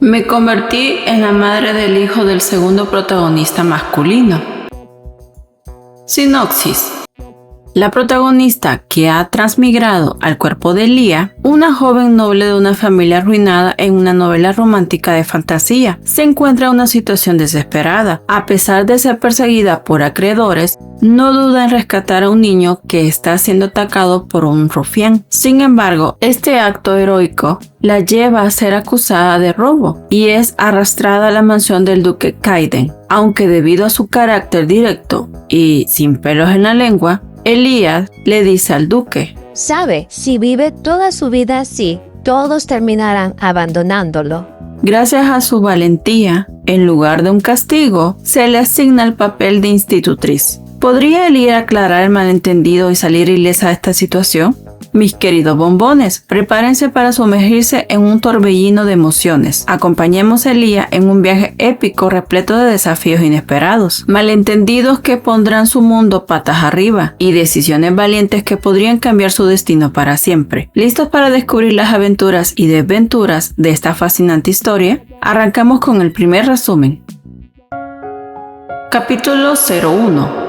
Me convertí en la madre del hijo del segundo protagonista masculino. Sinopsis. La protagonista, que ha transmigrado al cuerpo de Lía, una joven noble de una familia arruinada en una novela romántica de fantasía, se encuentra en una situación desesperada. A pesar de ser perseguida por acreedores, no duda en rescatar a un niño que está siendo atacado por un rufián. Sin embargo, este acto heroico la lleva a ser acusada de robo y es arrastrada a la mansión del duque Kaiden. Aunque debido a su carácter directo y sin pelos en la lengua, Elías le dice al duque: Sabe, si vive toda su vida así, todos terminarán abandonándolo. Gracias a su valentía, en lugar de un castigo, se le asigna el papel de institutriz. ¿Podría Elías aclarar el malentendido y salir ilesa de esta situación? Mis queridos bombones, prepárense para sumergirse en un torbellino de emociones. Acompañemos a Elías en un viaje épico repleto de desafíos inesperados, malentendidos que pondrán su mundo patas arriba y decisiones valientes que podrían cambiar su destino para siempre. ¿Listos para descubrir las aventuras y desventuras de esta fascinante historia? Arrancamos con el primer resumen. Capítulo 01.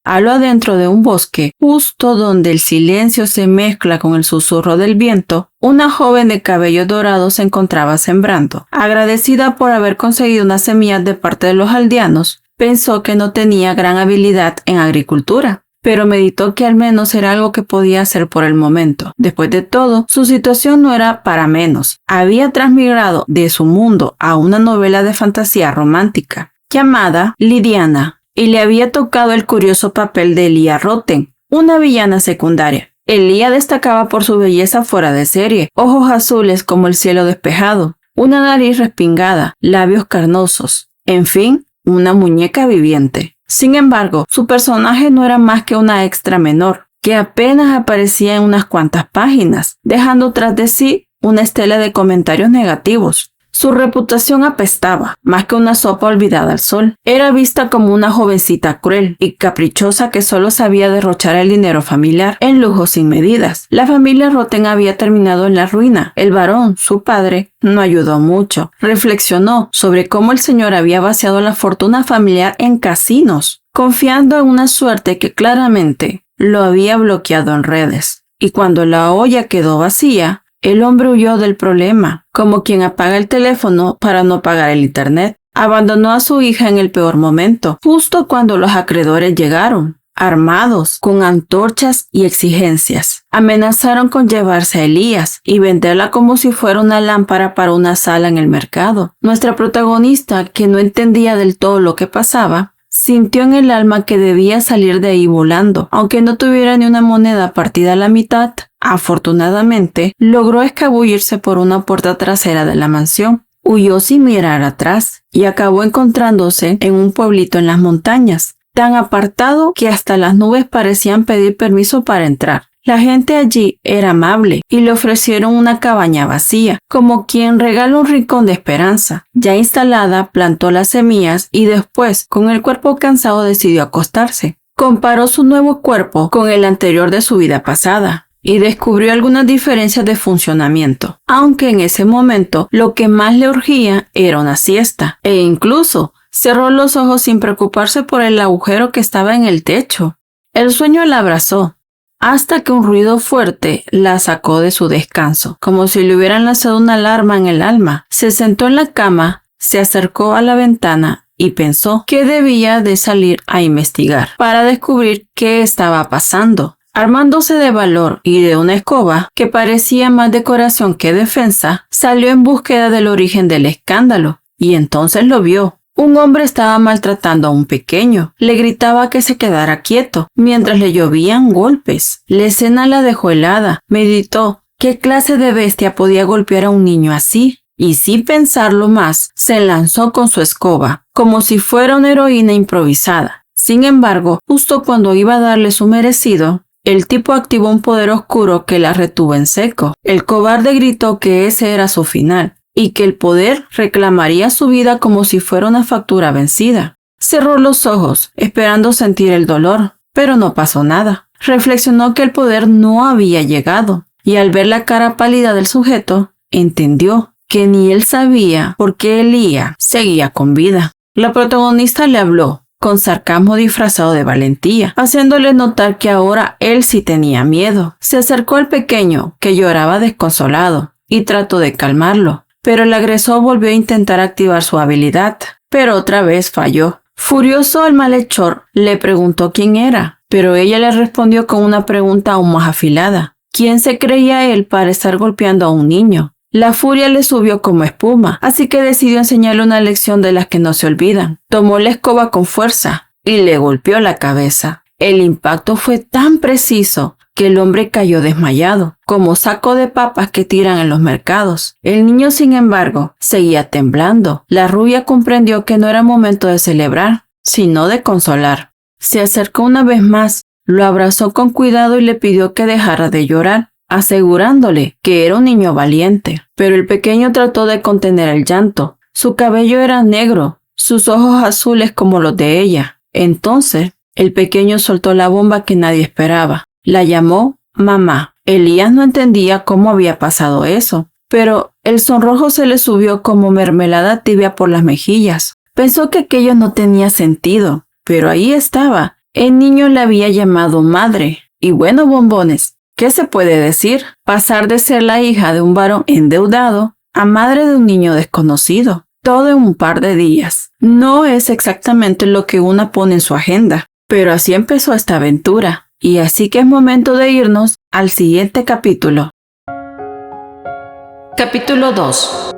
A lo adentro de un bosque, justo donde el silencio se mezcla con el susurro del viento, una joven de cabello dorado se encontraba sembrando. Agradecida por haber conseguido unas semillas de parte de los aldeanos, pensó que no tenía gran habilidad en agricultura, pero meditó que al menos era algo que podía hacer por el momento. Después de todo, su situación no era para menos. Había transmigrado de su mundo a una novela de fantasía romántica llamada Lidiana, y le había tocado el curioso papel de Lía Roten, una villana secundaria. Lía destacaba por su belleza fuera de serie, ojos azules como el cielo despejado, una nariz respingada, labios carnosos, en fin, una muñeca viviente. Sin embargo, su personaje no era más que una extra menor, que apenas aparecía en unas cuantas páginas, dejando tras de sí una estela de comentarios negativos. Su reputación apestaba, más que una sopa olvidada al sol. Era vista como una jovencita cruel y caprichosa que solo sabía derrochar el dinero familiar en lujos sin medidas. La familia Roten había terminado en la ruina. El varón, su padre, no ayudó mucho. Reflexionó sobre cómo el señor había vaciado la fortuna familiar en casinos, confiando en una suerte que claramente lo había bloqueado en redes. Y cuando la olla quedó vacía, el hombre huyó del problema, como quien apaga el teléfono para no pagar el internet. Abandonó a su hija en el peor momento, justo cuando los acreedores llegaron, armados, con antorchas y exigencias. Amenazaron con llevarse a Elías y venderla como si fuera una lámpara para una sala en el mercado. Nuestra protagonista, que no entendía del todo lo que pasaba, sintió en el alma que debía salir de ahí volando. Aunque no tuviera ni una moneda partida a la mitad, afortunadamente logró escabullirse por una puerta trasera de la mansión. Huyó sin mirar atrás y acabó encontrándose en un pueblito en las montañas, tan apartado que hasta las nubes parecían pedir permiso para entrar. La gente allí era amable y le ofrecieron una cabaña vacía, como quien regala un rincón de esperanza. Ya instalada, plantó las semillas y después, con el cuerpo cansado, decidió acostarse. Comparó su nuevo cuerpo con el anterior de su vida pasada y descubrió algunas diferencias de funcionamiento, aunque en ese momento lo que más le urgía era una siesta, e incluso cerró los ojos sin preocuparse por el agujero que estaba en el techo. El sueño la abrazó, hasta que un ruido fuerte la sacó de su descanso, como si le hubieran lanzado una alarma en el alma. Se sentó en la cama, se acercó a la ventana y pensó que debía de salir a investigar para descubrir qué estaba pasando. Armándose de valor y de una escoba que parecía más decoración que defensa, salió en búsqueda del origen del escándalo y entonces lo vio. Un hombre estaba maltratando a un pequeño. Le gritaba que se quedara quieto, mientras le llovían golpes. La escena la dejó helada. Meditó, ¿qué clase de bestia podía golpear a un niño así? Y sin pensarlo más, se lanzó con su escoba, como si fuera una heroína improvisada. Sin embargo, justo cuando iba a darle su merecido, el tipo activó un poder oscuro que la retuvo en seco. El cobarde gritó que ese era su final y que el poder reclamaría su vida como si fuera una factura vencida. Cerró los ojos, esperando sentir el dolor, pero no pasó nada. Reflexionó que el poder no había llegado, y al ver la cara pálida del sujeto, entendió que ni él sabía por qué Elías seguía con vida. La protagonista le habló con sarcasmo disfrazado de valentía, haciéndole notar que ahora él sí tenía miedo. Se acercó al pequeño, que lloraba desconsolado, y trató de calmarlo, pero el agresor volvió a intentar activar su habilidad, pero otra vez falló. Furioso, el malhechor le preguntó quién era, pero ella le respondió con una pregunta aún más afilada. ¿Quién se creía él para estar golpeando a un niño? La furia le subió como espuma, así que decidió enseñarle una lección de las que no se olvidan. Tomó la escoba con fuerza y le golpeó la cabeza. El impacto fue tan preciso que el hombre cayó desmayado, como saco de papas que tiran en los mercados. El niño, sin embargo, seguía temblando. La rubia comprendió que no era momento de celebrar, sino de consolar. Se acercó una vez más, lo abrazó con cuidado y le pidió que dejara de llorar, asegurándole que era un niño valiente. Pero el pequeño trató de contener el llanto. Su cabello era negro, sus ojos azules como los de ella. Entonces, el pequeño soltó la bomba que nadie esperaba. La llamó mamá. Elías no entendía cómo había pasado eso, pero el sonrojo se le subió como mermelada tibia por las mejillas. Pensó que aquello no tenía sentido, pero ahí estaba. El niño le había llamado madre. Y bueno, bombones, ¿qué se puede decir? Pasar de ser la hija de un varón endeudado a madre de un niño desconocido. Todo en un par de días. No es exactamente lo que una pone en su agenda, pero así empezó esta aventura. Y así que es momento de irnos al siguiente capítulo. Capítulo 2.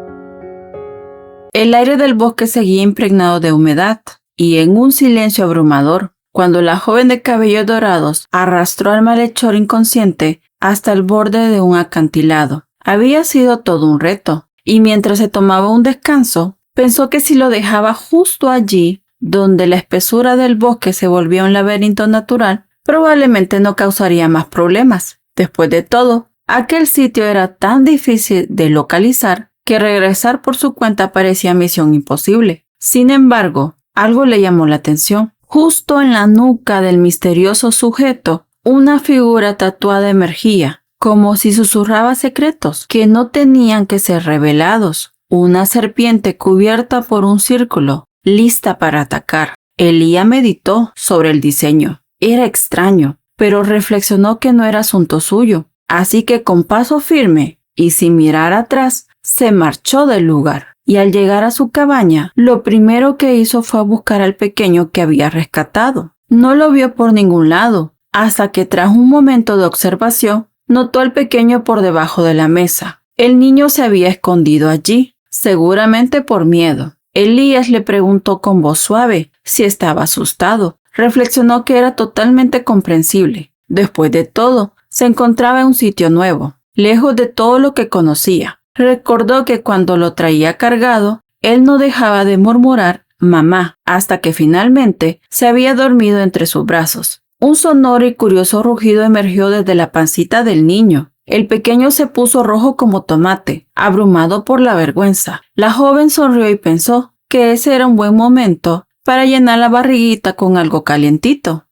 El aire del bosque seguía impregnado de humedad y en un silencio abrumador, cuando la joven de cabellos dorados arrastró al malhechor inconsciente hasta el borde de un acantilado. Había sido todo un reto, y mientras se tomaba un descanso, pensó que si lo dejaba justo allí, donde la espesura del bosque se volvía un laberinto natural, probablemente no causaría más problemas. Después de todo, aquel sitio era tan difícil de localizar que regresar por su cuenta parecía misión imposible. Sin embargo, algo le llamó la atención. Justo en la nuca del misterioso sujeto, una figura tatuada emergía, como si susurraba secretos que no tenían que ser revelados. Una serpiente cubierta por un círculo, lista para atacar. Elías meditó sobre el diseño. Era extraño, pero reflexionó que no era asunto suyo, así que con paso firme y sin mirar atrás, se marchó del lugar. Y al llegar a su cabaña, lo primero que hizo fue buscar al pequeño que había rescatado. No lo vio por ningún lado, hasta que tras un momento de observación, notó al pequeño por debajo de la mesa. El niño se había escondido allí, seguramente por miedo. Elías le preguntó con voz suave si estaba asustado. Reflexionó que era totalmente comprensible. Después de todo, se encontraba en un sitio nuevo, lejos de todo lo que conocía. Recordó que cuando lo traía cargado, él no dejaba de murmurar «mamá», hasta que finalmente se había dormido entre sus brazos. Un sonoro y curioso rugido emergió desde la pancita del niño. El pequeño se puso rojo como tomate, abrumado por la vergüenza. La joven sonrió y pensó que ese era un buen momento para llenar la barriguita con algo calientito.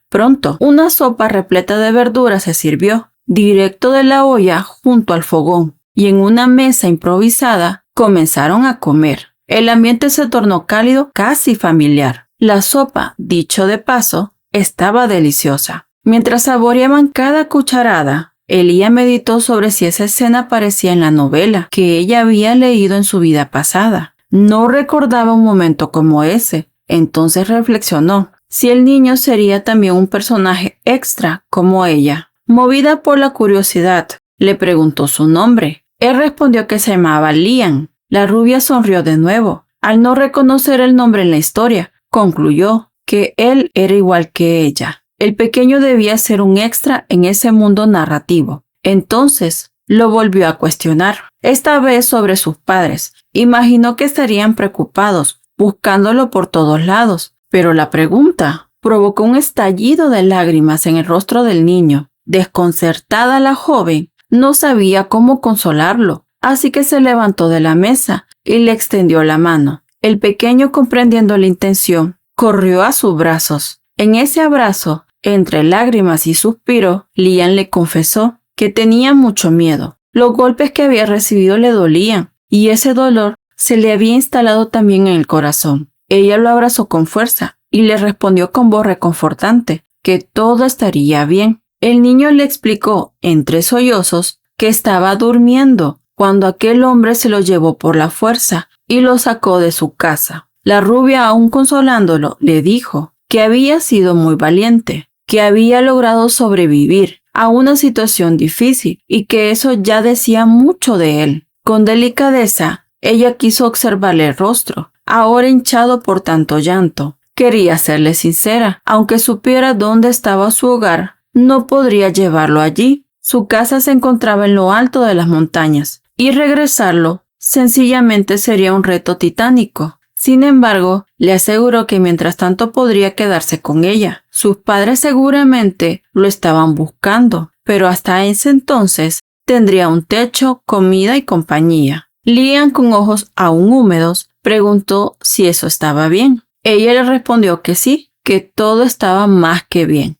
Pronto, una sopa repleta de verduras se sirvió, directo de la olla junto al fogón, y en una mesa improvisada comenzaron a comer. El ambiente se tornó cálido, casi familiar. La sopa, dicho de paso, estaba deliciosa. Mientras saboreaban cada cucharada, Elías meditó sobre si esa escena aparecía en la novela que ella había leído en su vida pasada. No recordaba un momento como ese. Entonces reflexionó si el niño sería también un personaje extra como ella. Movida por la curiosidad, le preguntó su nombre. Él respondió que se llamaba Liam. La rubia sonrió de nuevo. Al no reconocer el nombre en la historia, concluyó que él era igual que ella. El pequeño debía ser un extra en ese mundo narrativo. Entonces, lo volvió a cuestionar, esta vez sobre sus padres. Imaginó que estarían preocupados, buscándolo por todos lados, pero la pregunta provocó un estallido de lágrimas en el rostro del niño. Desconcertada, la joven no sabía cómo consolarlo, así que se levantó de la mesa y le extendió la mano. El pequeño, comprendiendo la intención, corrió a sus brazos. En ese abrazo, entre lágrimas y suspiros, Liam le confesó que tenía mucho miedo. Los golpes que había recibido le dolían, y ese dolor se le había instalado también en el corazón. Ella lo abrazó con fuerza y le respondió con voz reconfortante que todo estaría bien. El niño le explicó, entre sollozos, que estaba durmiendo cuando aquel hombre se lo llevó por la fuerza y lo sacó de su casa. La rubia, aún consolándolo, le dijo que había sido muy valiente, que había logrado sobrevivir a una situación difícil y que eso ya decía mucho de él. Con delicadeza, ella quiso observarle el rostro, ahora hinchado por tanto llanto. Quería serle sincera, aunque supiera dónde estaba su hogar, no podría llevarlo allí. Su casa se encontraba en lo alto de las montañas, y regresarlo sencillamente sería un reto titánico. Sin embargo, le aseguró que mientras tanto podría quedarse con ella. Sus padres seguramente lo estaban buscando, pero hasta ese entonces tendría un techo, comida y compañía. Lian, con ojos aún húmedos, preguntó si eso estaba bien. Ella le respondió que sí, que todo estaba más que bien.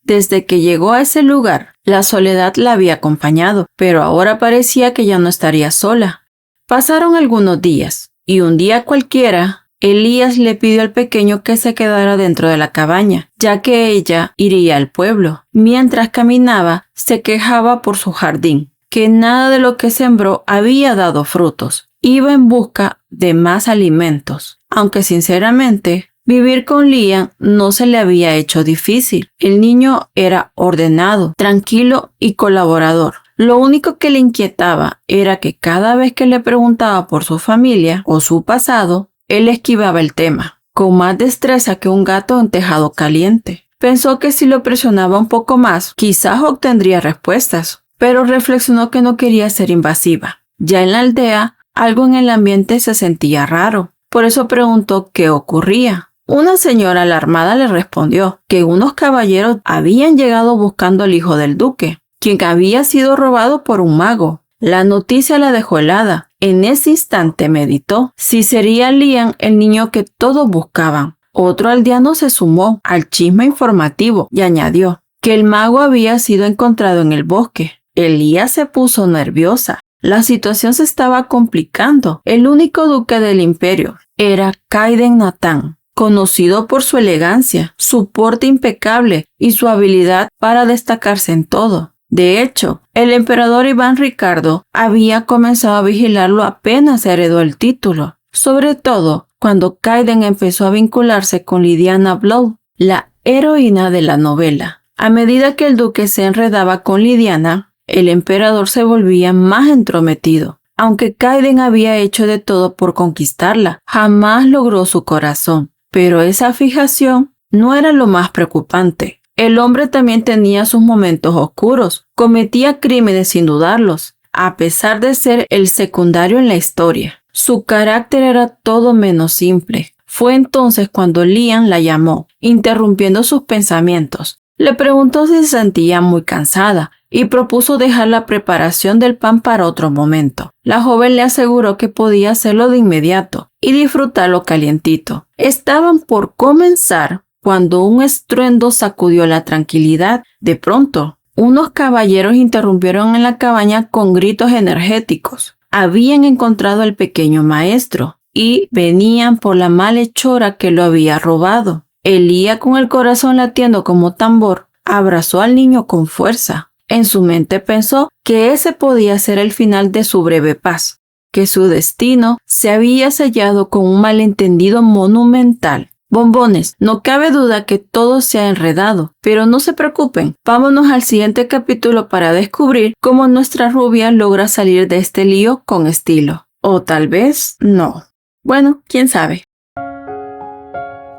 Desde que llegó a ese lugar, la soledad la había acompañado, pero ahora parecía que ya no estaría sola. Pasaron algunos días, y un día cualquiera, Elías le pidió al pequeño que se quedara dentro de la cabaña, ya que ella iría al pueblo. Mientras caminaba, se quejaba por su jardín, que nada de lo que sembró había dado frutos. Iba en busca de más alimentos, aunque sinceramente, vivir con Liam no se le había hecho difícil. El niño era ordenado, tranquilo y colaborador. Lo único que le inquietaba era que cada vez que le preguntaba por su familia o su pasado, él esquivaba el tema, con más destreza que un gato en tejado caliente. Pensó que si lo presionaba un poco más, quizás obtendría respuestas, pero reflexionó que no quería ser invasiva. Ya en la aldea, algo en el ambiente se sentía raro. Por eso preguntó qué ocurría. Una señora alarmada le respondió que unos caballeros habían llegado buscando al hijo del duque, quien había sido robado por un mago. La noticia la dejó helada. En ese instante meditó si sería Liam el niño que todos buscaban. Otro aldeano se sumó al chisme informativo y añadió que el mago había sido encontrado en el bosque. Elías se puso nerviosa. La situación se estaba complicando. El único duque del imperio era Kaiden Nathan, conocido por su elegancia, su porte impecable y su habilidad para destacarse en todo. De hecho, el emperador Iván Ricardo había comenzado a vigilarlo apenas heredó el título, sobre todo cuando Kaiden empezó a vincularse con Lidiana Blow, la heroína de la novela. A medida que el duque se enredaba con Lidiana, el emperador se volvía más entrometido. Aunque Kaiden había hecho de todo por conquistarla, jamás logró su corazón. Pero esa fijación no era lo más preocupante. El hombre también tenía sus momentos oscuros, cometía crímenes sin dudarlos, a pesar de ser el secundario en la historia. Su carácter era todo menos simple. Fue entonces cuando Liam la llamó, interrumpiendo sus pensamientos. Le preguntó si se sentía muy cansada y propuso dejar la preparación del pan para otro momento. La joven le aseguró que podía hacerlo de inmediato y disfrutarlo calientito. Estaban por comenzar cuando un estruendo sacudió la tranquilidad. De pronto, unos caballeros interrumpieron en la cabaña con gritos energéticos. Habían encontrado al pequeño maestro y venían por la malhechora que lo había robado. Elías, con el corazón latiendo como tambor, abrazó al niño con fuerza. En su mente pensó que ese podía ser el final de su breve paz, que su destino se había sellado con un malentendido monumental. Bombones, no cabe duda que todo se ha enredado, pero no se preocupen, vámonos al siguiente capítulo para descubrir cómo nuestra rubia logra salir de este lío con estilo. O tal vez no. Bueno, quién sabe.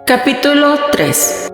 Capítulo 3.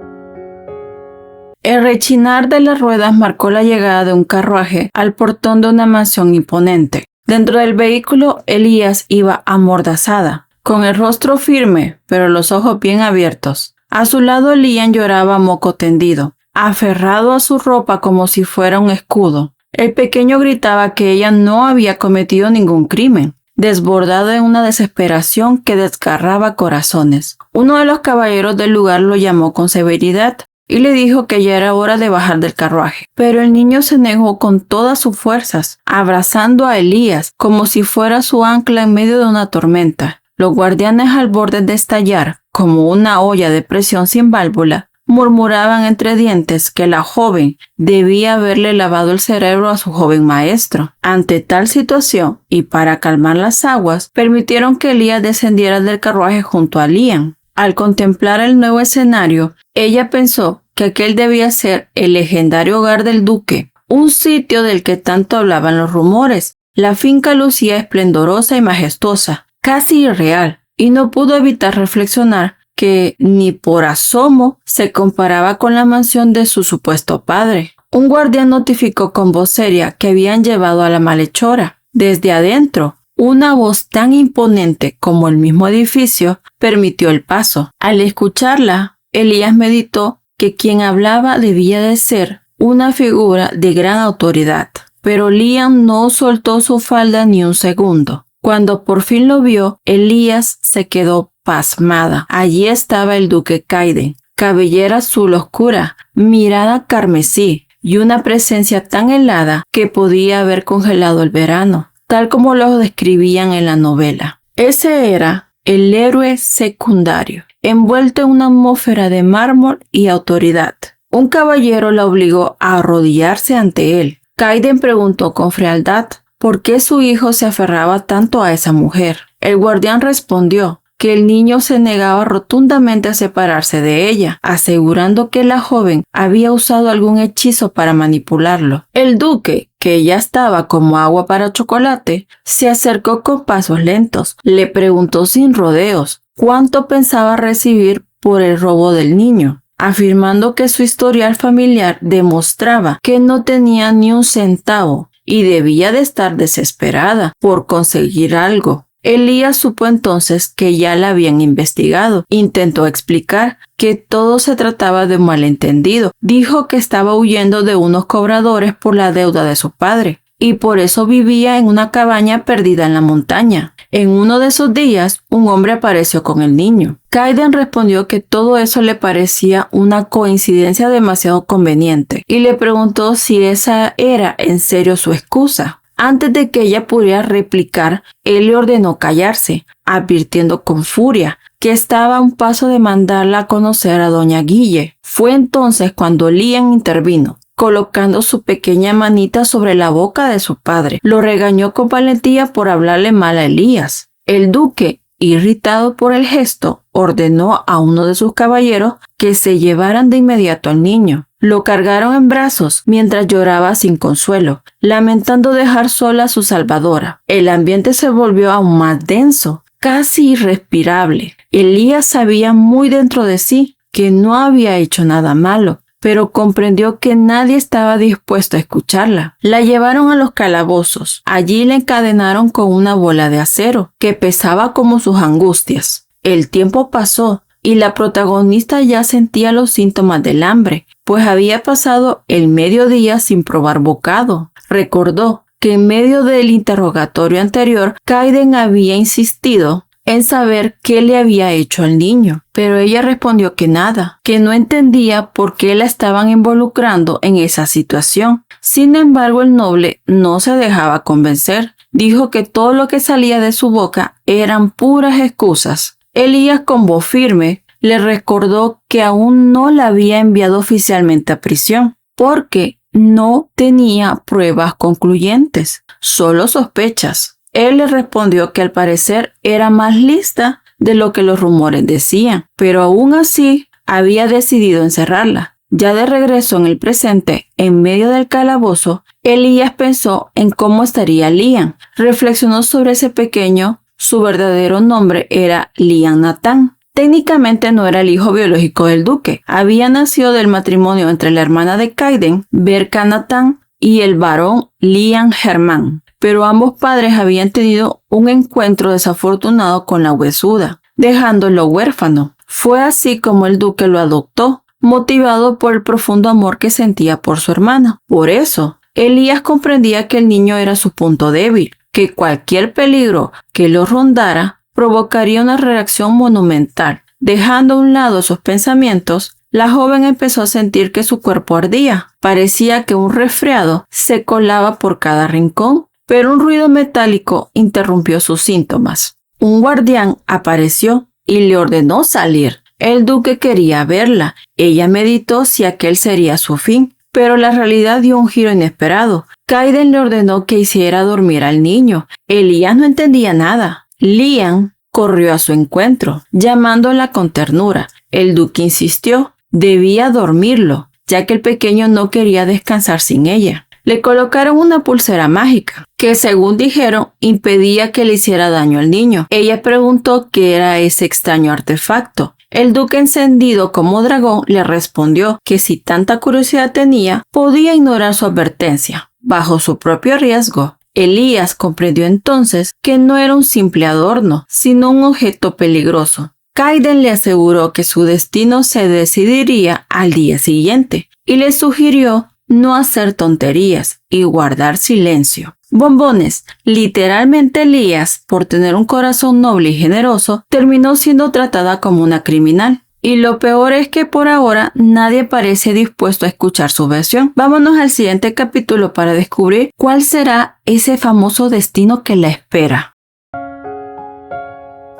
El rechinar de las ruedas marcó la llegada de un carruaje al portón de una mansión imponente. Dentro del vehículo, Elías iba amordazada, con el rostro firme, pero los ojos bien abiertos. A su lado, Liam lloraba a moco tendido, aferrado a su ropa como si fuera un escudo. El pequeño gritaba que ella no había cometido ningún crimen, desbordado en una desesperación que desgarraba corazones. Uno de los caballeros del lugar lo llamó con severidad. y le dijo que ya era hora de bajar del carruaje. Pero el niño se negó con todas sus fuerzas, abrazando a Elías como si fuera su ancla en medio de una tormenta. Los guardianes, al borde de estallar, como una olla de presión sin válvula, murmuraban entre dientes que la joven debía haberle lavado el cerebro a su joven maestro. Ante tal situación, y para calmar las aguas, permitieron que Elías descendiera del carruaje junto a Liam. Al contemplar el nuevo escenario, ella pensó que aquel debía ser el legendario hogar del duque, un sitio del que tanto hablaban los rumores. La finca lucía esplendorosa y majestuosa, casi irreal, y no pudo evitar reflexionar que ni por asomo se comparaba con la mansión de su supuesto padre. Un guardián notificó con voz seria que habían llevado a la malhechora. Desde adentro, una voz tan imponente como el mismo edificio permitió el paso. Al escucharla, Elías meditó que quien hablaba debía de ser una figura de gran autoridad. Pero Liam no soltó su falda ni un segundo. Cuando por fin lo vio, Elías se quedó pasmada. Allí estaba el duque Kaiden, cabellera azul oscura, mirada carmesí y una presencia tan helada que podía haber congelado el verano, tal como lo describían en la novela. Ese era el héroe secundario, envuelto en una atmósfera de mármol y autoridad. Un caballero la obligó a arrodillarse ante él. Kaiden preguntó con frialdad por qué su hijo se aferraba tanto a esa mujer. El guardián respondió que el niño se negaba rotundamente a separarse de ella, asegurando que la joven había usado algún hechizo para manipularlo. El duque, que ya estaba como agua para chocolate, se acercó con pasos lentos. Le preguntó sin rodeos cuánto pensaba recibir por el robo del niño, afirmando que su historial familiar demostraba que no tenía ni un centavo y debía de estar desesperada por conseguir algo. Elías supo entonces que ya la habían investigado. Intentó explicar que todo se trataba de un malentendido. Dijo que estaba huyendo de unos cobradores por la deuda de su padre y por eso vivía en una cabaña perdida en la montaña. En uno de esos días, un hombre apareció con el niño. Kaiden respondió que todo eso le parecía una coincidencia demasiado conveniente y le preguntó si esa era en serio su excusa. Antes de que ella pudiera replicar, él le ordenó callarse, advirtiendo con furia que estaba a un paso de mandarla a conocer a doña Guille. Fue entonces cuando Liam intervino, colocando su pequeña manita sobre la boca de su padre. Lo regañó con valentía por hablarle mal a Elías. El duque, irritado por el gesto, ordenó a uno de sus caballeros que se llevaran de inmediato al niño. Lo cargaron en brazos mientras lloraba sin consuelo, lamentando dejar sola a su salvadora. El ambiente se volvió aún más denso, casi irrespirable. Elías sabía muy dentro de sí que no había hecho nada malo, pero comprendió que nadie estaba dispuesto a escucharla. La llevaron a los calabozos. Allí la encadenaron con una bola de acero que pesaba como sus angustias. El tiempo pasó y la protagonista ya sentía los síntomas del hambre, pues había pasado el mediodía sin probar bocado. Recordó que en medio del interrogatorio anterior, Kaiden había insistido en saber qué le había hecho al niño, pero ella respondió que nada, que no entendía por qué la estaban involucrando en esa situación. Sin embargo, el noble no se dejaba convencer. Dijo que todo lo que salía de su boca eran puras excusas. Elías, con voz firme, le recordó que aún no la había enviado oficialmente a prisión, porque no tenía pruebas concluyentes, solo sospechas. Él le respondió que al parecer era más lista de lo que los rumores decían, pero aún así había decidido encerrarla. Ya de regreso en el presente, en medio del calabozo, Elías pensó en cómo estaría Liam. Reflexionó sobre ese pequeño. Su verdadero nombre era Liam Nathan. Técnicamente no era el hijo biológico del duque. Había nacido del matrimonio entre la hermana de Kaiden, Berka Nathan, y el varón Liam Herman. Pero ambos padres habían tenido un encuentro desafortunado con la huesuda, dejándolo huérfano. Fue así como el duque lo adoptó, motivado por el profundo amor que sentía por su hermana. Por eso, Elías comprendía que el niño era su punto débil, que cualquier peligro que lo rondara provocaría una reacción monumental. Dejando a un lado esos pensamientos, la joven empezó a sentir que su cuerpo ardía. Parecía que un resfriado se colaba por cada rincón, pero un ruido metálico interrumpió sus síntomas. Un guardián apareció y le ordenó salir. El duque quería verla. Ella meditó si aquel sería su fin, pero la realidad dio un giro inesperado. Kaiden le ordenó que hiciera dormir al niño. Elías no entendía nada. Lian corrió a su encuentro, llamándola con ternura. El duque insistió. Debía dormirlo, ya que el pequeño no quería descansar sin ella. Le colocaron una pulsera mágica, que según dijeron, impedía que le hiciera daño al niño. Ella preguntó qué era ese extraño artefacto. El duque, encendido como dragón, le respondió que si tanta curiosidad tenía, podía ignorar su advertencia, bajo su propio riesgo. Elías comprendió entonces que no era un simple adorno, sino un objeto peligroso. Kaiden le aseguró que su destino se decidiría al día siguiente y le sugirió no hacer tonterías y guardar silencio. Bombones, literalmente Elías, por tener un corazón noble y generoso, terminó siendo tratada como una criminal. Y lo peor es que por ahora nadie parece dispuesto a escuchar su versión. Vámonos al siguiente capítulo para descubrir cuál será ese famoso destino que la espera.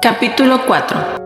Capítulo 4.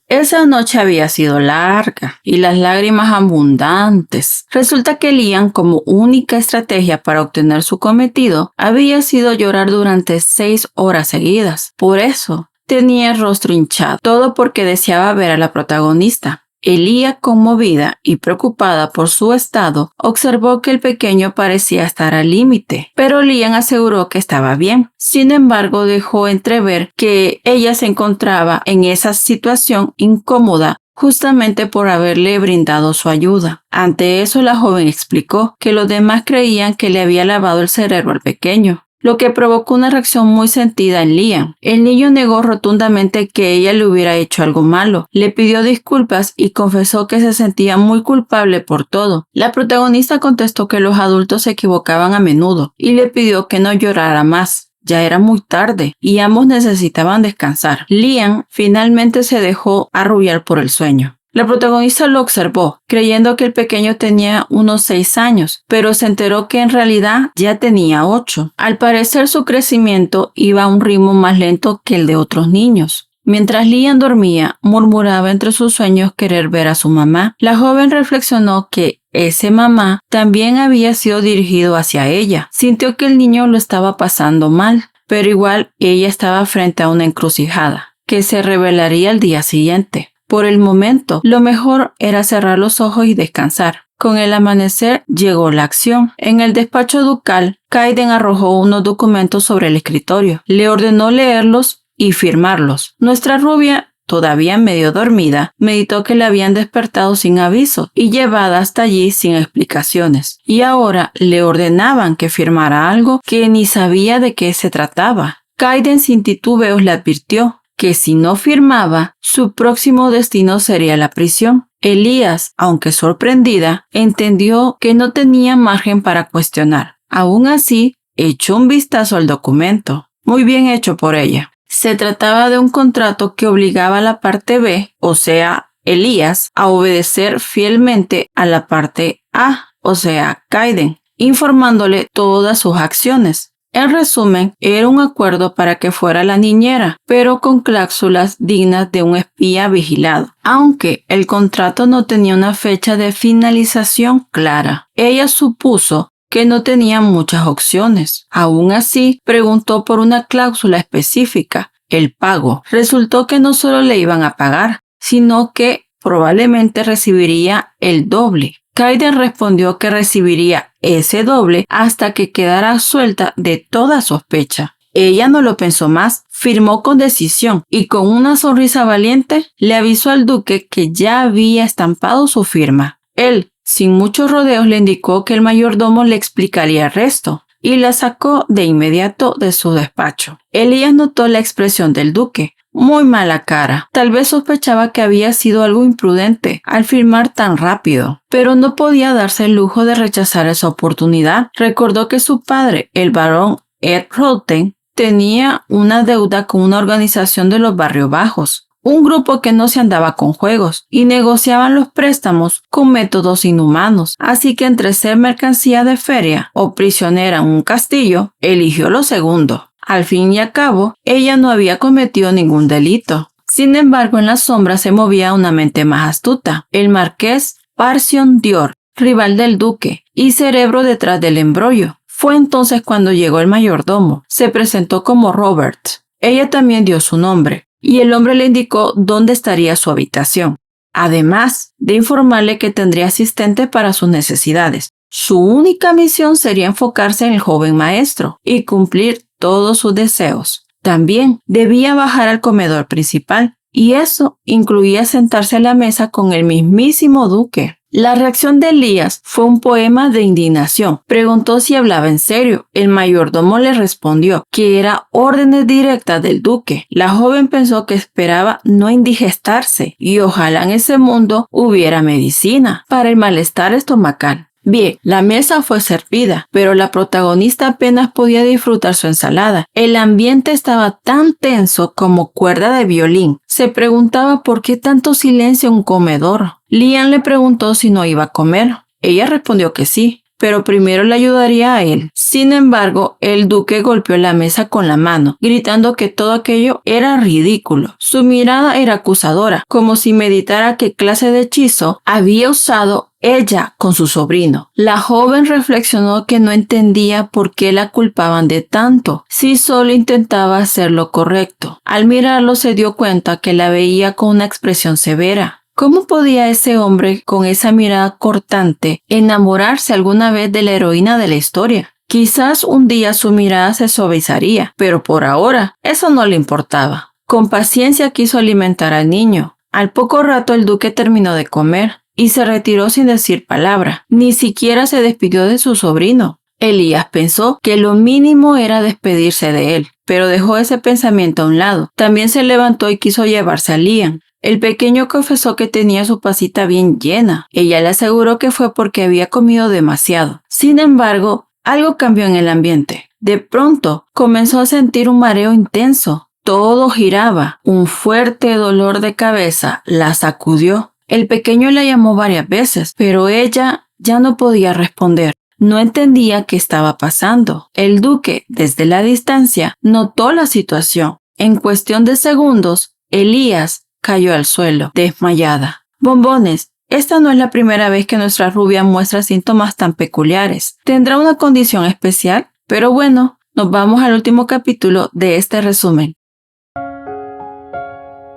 Esa noche había sido larga y las lágrimas abundantes. Resulta que Lian, como única estrategia para obtener su cometido, había sido llorar durante 6 horas seguidas. Por eso tenía el rostro hinchado, todo porque deseaba ver a la protagonista. Elía, conmovida y preocupada por su estado, observó que el pequeño parecía estar al límite, pero Lian aseguró que estaba bien. Sin embargo, dejó entrever que ella se encontraba en esa situación incómoda justamente por haberle brindado su ayuda. Ante eso, la joven explicó que los demás creían que le había lavado el cerebro al pequeño, lo que provocó una reacción muy sentida en Lian. El niño negó rotundamente que ella le hubiera hecho algo malo, le pidió disculpas y confesó que se sentía muy culpable por todo. La protagonista contestó que los adultos se equivocaban a menudo y le pidió que no llorara más. Ya era muy tarde y ambos necesitaban descansar. Lian finalmente se dejó arrullar por el sueño. La protagonista lo observó, creyendo que el pequeño tenía unos 6 años, pero se enteró que en realidad ya tenía 8. Al parecer su crecimiento iba a un ritmo más lento que el de otros niños. Mientras Lian dormía, murmuraba entre sus sueños querer ver a su mamá. La joven reflexionó que ese mamá también había sido dirigido hacia ella. Sintió que el niño lo estaba pasando mal, pero igual ella estaba frente a una encrucijada, que se revelaría al día siguiente. Por el momento, lo mejor era cerrar los ojos y descansar. Con el amanecer llegó la acción. En el despacho ducal, Kaiden arrojó unos documentos sobre el escritorio. Le ordenó leerlos y firmarlos. Nuestra rubia, todavía medio dormida, meditó que la habían despertado sin aviso y llevada hasta allí sin explicaciones. Y ahora le ordenaban que firmara algo que ni sabía de qué se trataba. Kaiden sin titubeos le advirtió que si no firmaba, su próximo destino sería la prisión. Elías, aunque sorprendida, entendió que no tenía margen para cuestionar. Aún así, echó un vistazo al documento. Muy bien hecho por ella. Se trataba de un contrato que obligaba a la parte B, o sea, Elías, a obedecer fielmente a la parte A, o sea, Kaiden, informándole todas sus acciones. En resumen, era un acuerdo para que fuera la niñera, pero con cláusulas dignas de un espía vigilado. Aunque el contrato no tenía una fecha de finalización clara, ella supuso que no tenía muchas opciones. Aún así, preguntó por una cláusula específica, el pago. Resultó que no solo le iban a pagar, sino que probablemente recibiría el doble. Kaiden respondió que recibiría ese doble hasta que quedara suelta de toda sospecha. Ella no lo pensó más, firmó con decisión y con una sonrisa valiente le avisó al duque que ya había estampado su firma. Él, sin muchos rodeos, le indicó que el mayordomo le explicaría el resto y la sacó de inmediato de su despacho. Elías notó la expresión del duque. Muy mala cara. Tal vez sospechaba que había sido algo imprudente al firmar tan rápido, pero no podía darse el lujo de rechazar esa oportunidad. Recordó que su padre, el barón Ed Roten, tenía una deuda con una organización de los barrios bajos. un grupo que no se andaba con juegos y negociaban los préstamos con métodos inhumanos, así que entre ser mercancía de feria o prisionera en un castillo, eligió lo segundo. Al fin y al cabo, ella no había cometido ningún delito. Sin embargo, en las sombras se movía una mente más astuta, el marqués Parsion Dior, rival del duque y cerebro detrás del embrollo. Fue entonces cuando llegó el mayordomo. Se presentó como Robert. Ella también dio su nombre, y el hombre le indicó dónde estaría su habitación, además de informarle que tendría asistente para sus necesidades. Su única misión sería enfocarse en el joven maestro y cumplir todos sus deseos. También debía bajar al comedor principal, y eso incluía sentarse a la mesa con el mismísimo duque. La reacción de Elías fue un poema de indignación. Preguntó si hablaba en serio. El mayordomo le respondió que era órdenes directas del duque. La joven pensó que esperaba no indigestarse y ojalá en ese mundo hubiera medicina para el malestar estomacal. Bien, la mesa fue servida, pero la protagonista apenas podía disfrutar su ensalada. El ambiente estaba tan tenso como cuerda de violín. Se preguntaba por qué tanto silencio en un comedor. Liam le preguntó si no iba a comer. Ella respondió que sí, pero primero le ayudaría a él. Sin embargo, el duque golpeó la mesa con la mano, gritando que todo aquello era ridículo. Su mirada era acusadora, como si meditara qué clase de hechizo había usado ella con su sobrino. La joven reflexionó que no entendía por qué la culpaban de tanto, si solo intentaba hacer lo correcto. Al mirarlo se dio cuenta que la veía con una expresión severa. ¿Cómo podía ese hombre con esa mirada cortante enamorarse alguna vez de la heroína de la historia? Quizás un día su mirada se suavizaría, pero por ahora eso no le importaba. Con paciencia quiso alimentar al niño. Al poco rato el duque terminó de comer y se retiró sin decir palabra. Ni siquiera se despidió de su sobrino. Elías pensó que lo mínimo era despedirse de él, pero dejó ese pensamiento a un lado. También se levantó y quiso llevarse a Liam. El pequeño confesó que tenía su pasita bien llena. Ella le aseguró que fue porque había comido demasiado. Sin embargo, algo cambió en el ambiente. De pronto, comenzó a sentir un mareo intenso. Todo giraba. Un fuerte dolor de cabeza la sacudió. El pequeño la llamó varias veces, pero ella ya no podía responder. No entendía qué estaba pasando. El duque, desde la distancia, notó la situación. En cuestión de segundos, Elías cayó al suelo, desmayada. Bombones, esta no es la primera vez que nuestra rubia muestra síntomas tan peculiares. ¿Tendrá una condición especial? Pero bueno, nos vamos al último capítulo de este resumen.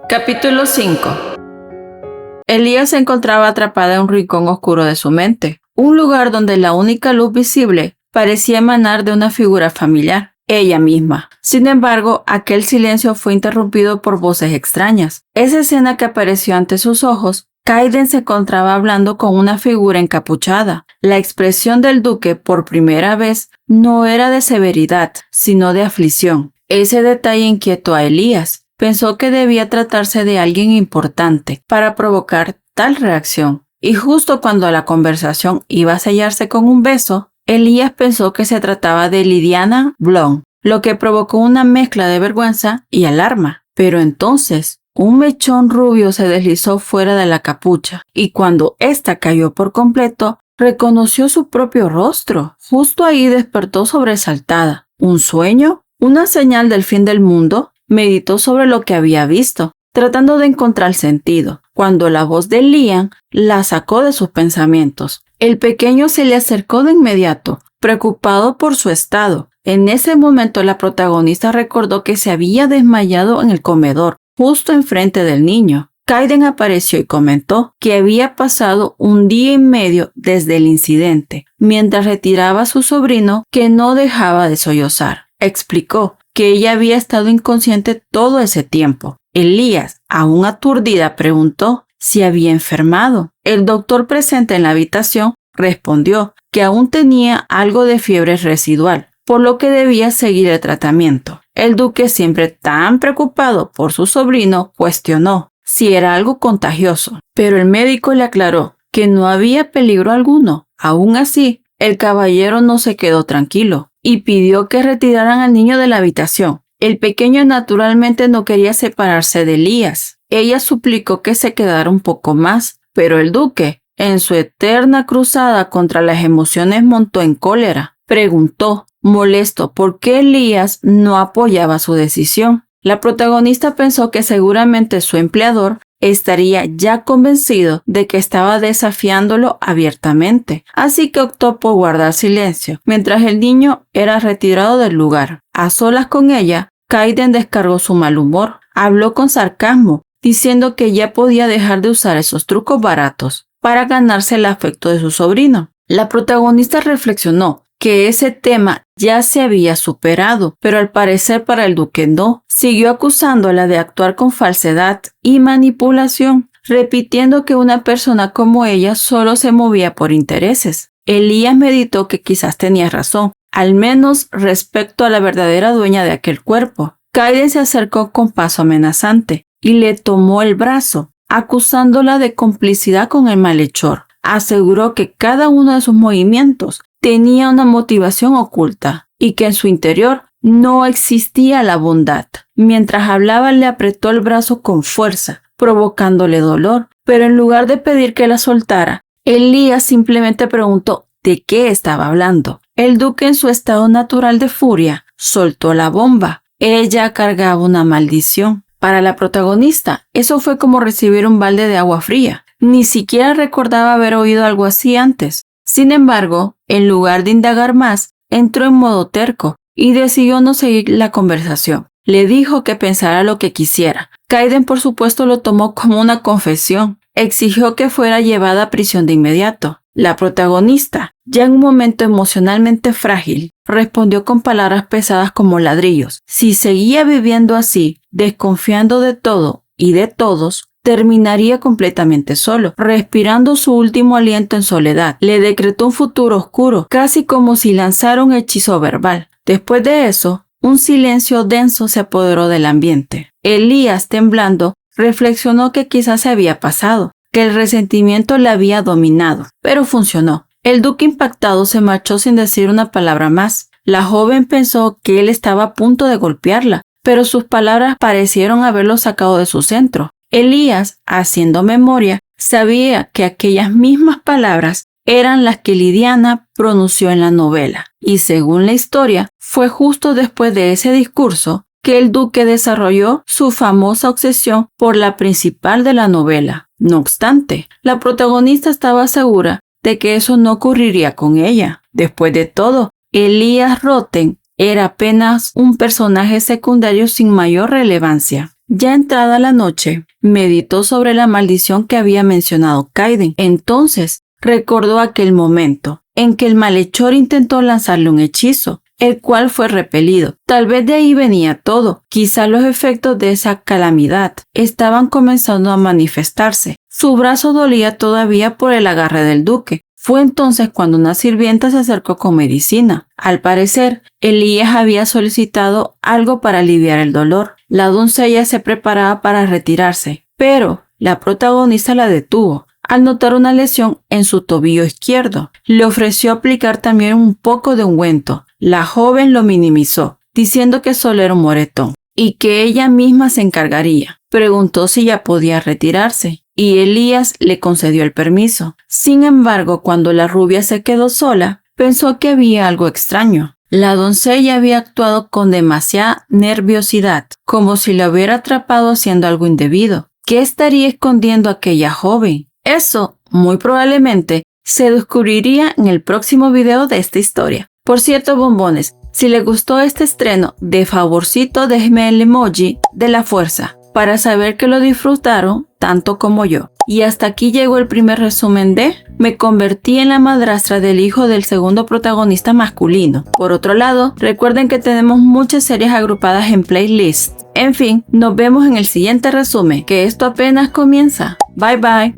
Capítulo 5. Elías se encontraba atrapada en un rincón oscuro de su mente, un lugar donde la única luz visible parecía emanar de una figura familiar. Ella misma. Sin embargo, aquel silencio fue interrumpido por voces extrañas. Esa escena que apareció ante sus ojos, Kaiden se encontraba hablando con una figura encapuchada. La expresión del duque, por primera vez, no era de severidad, sino de aflicción. Ese detalle inquietó a Elías. Pensó que debía tratarse de alguien importante para provocar tal reacción. Y justo cuando la conversación iba a sellarse con un beso, Elías pensó que se trataba de Lidiana Blond, lo que provocó una mezcla de vergüenza y alarma. Pero entonces, un mechón rubio se deslizó fuera de la capucha, y cuando ésta cayó por completo, reconoció su propio rostro. Justo ahí despertó sobresaltada. ¿Un sueño? ¿Una señal del fin del mundo? Meditó sobre lo que había visto, tratando de encontrar sentido, cuando la voz de Liam la sacó de sus pensamientos. El pequeño se le acercó de inmediato, preocupado por su estado. En ese momento la protagonista recordó que se había desmayado en el comedor, justo enfrente del niño. Kaiden apareció y comentó que había pasado un día y medio desde el incidente, mientras retiraba a su sobrino que no dejaba de sollozar. Explicó que ella había estado inconsciente todo ese tiempo. Elías, aún aturdida, preguntó si había enfermado. El doctor presente en la habitación respondió que aún tenía algo de fiebre residual, por lo que debía seguir el tratamiento. El duque, siempre tan preocupado por su sobrino, cuestionó si era algo contagioso, pero el médico le aclaró que no había peligro alguno. Aún así, el caballero no se quedó tranquilo y pidió que retiraran al niño de la habitación. El pequeño naturalmente no quería separarse de Elías. Ella suplicó que se quedara un poco más, pero el duque, en su eterna cruzada contra las emociones, montó en cólera. Preguntó, molesto, por qué Elías no apoyaba su decisión. La protagonista pensó que seguramente su empleador estaría ya convencido de que estaba desafiándolo abiertamente, así que optó por guardar silencio, mientras el niño era retirado del lugar. A solas con ella, Kaiden descargó su mal humor. Habló con sarcasmo, diciendo que ya podía dejar de usar esos trucos baratos para ganarse el afecto de su sobrino. La protagonista reflexionó que ese tema ya se había superado, pero al parecer para el duque no. Siguió acusándola de actuar con falsedad y manipulación, repitiendo que una persona como ella solo se movía por intereses. Elías meditó que quizás tenía razón, al menos respecto a la verdadera dueña de aquel cuerpo. Kaiden se acercó con paso amenazante y le tomó el brazo, acusándola de complicidad con el malhechor. Aseguró que cada uno de sus movimientos tenía una motivación oculta y que en su interior no existía la bondad. Mientras hablaba, le apretó el brazo con fuerza, provocándole dolor, pero en lugar de pedir que la soltara, Elías simplemente preguntó de qué estaba hablando. El duque, en su estado natural de furia, soltó la bomba. Ella cargaba una maldición. Para la protagonista, eso fue como recibir un balde de agua fría. Ni siquiera recordaba haber oído algo así antes. Sin embargo, en lugar de indagar más, entró en modo terco y decidió no seguir la conversación. Le dijo que pensara lo que quisiera. Kaiden, por supuesto, lo tomó como una confesión. Exigió que fuera llevada a prisión de inmediato. La protagonista, ya en un momento emocionalmente frágil, respondió con palabras pesadas como ladrillos. Si seguía viviendo así, desconfiando de todo y de todos, terminaría completamente solo, respirando su último aliento en soledad. Le decretó un futuro oscuro, casi como si lanzara un hechizo verbal. Después de eso, un silencio denso se apoderó del ambiente. Elías, temblando, reflexionó que quizás se había pasado, que el resentimiento le había dominado, pero funcionó. El duque, impactado, se marchó sin decir una palabra más. La joven pensó que él estaba a punto de golpearla, pero sus palabras parecieron haberlo sacado de su centro. Elías, haciendo memoria, sabía que aquellas mismas palabras eran las que Lidiana pronunció en la novela, y según la historia, fue justo después de ese discurso que el duque desarrolló su famosa obsesión por la principal de la novela. No obstante, la protagonista estaba segura de que eso no ocurriría con ella. Después de todo, Elías Roten era apenas un personaje secundario sin mayor relevancia. Ya entrada la noche, meditó sobre la maldición que había mencionado Kaiden. Entonces, recordó aquel momento en que el malhechor intentó lanzarle un hechizo, el cual fue repelido. Tal vez de ahí venía todo. Quizá los efectos de esa calamidad estaban comenzando a manifestarse. Su brazo dolía todavía por el agarre del duque. Fue entonces cuando una sirvienta se acercó con medicina. Al parecer, Elías había solicitado algo para aliviar el dolor. La doncella se preparaba para retirarse, pero la protagonista la detuvo al notar una lesión en su tobillo izquierdo. Le ofreció aplicar también un poco de ungüento. La joven lo minimizó, diciendo que solo era un moretón y que ella misma se encargaría. Preguntó si ya podía retirarse y Elías le concedió el permiso. Sin embargo, cuando la rubia se quedó sola, pensó que había algo extraño. La doncella había actuado con demasiada nerviosidad, como si la hubiera atrapado haciendo algo indebido. ¿Qué estaría escondiendo aquella joven? Eso, muy probablemente, se descubriría en el próximo video de esta historia. Por cierto, bombones, si les gustó este estreno, de favorcito déjenme el emoji de la fuerza para saber que lo disfrutaron tanto como yo. Y hasta aquí llegó el primer resumen de Me convertí en la madrastra del hijo del segundo protagonista masculino. Por otro lado, recuerden que tenemos muchas series agrupadas en playlist. En fin, nos vemos en el siguiente resumen, que esto apenas comienza. Bye bye.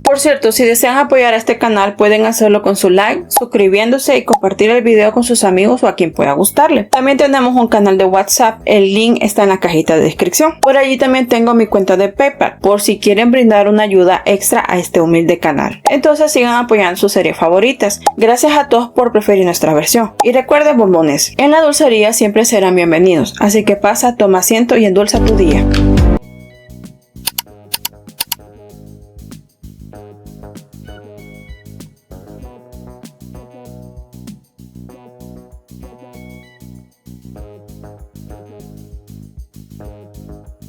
Por cierto, si desean apoyar a este canal, pueden hacerlo con su like, suscribiéndose y compartir el video con sus amigos o a quien pueda gustarle. También tenemos un canal de WhatsApp, el link está en la cajita de descripción. Por allí también tengo mi cuenta de PayPal, por si quieren brindar una ayuda extra a este humilde canal. Entonces sigan apoyando sus series favoritas. Gracias a todos por preferir nuestra versión. Y recuerden, bombones, en la dulcería siempre serán bienvenidos, así que pasa, toma asiento y endulza tu día.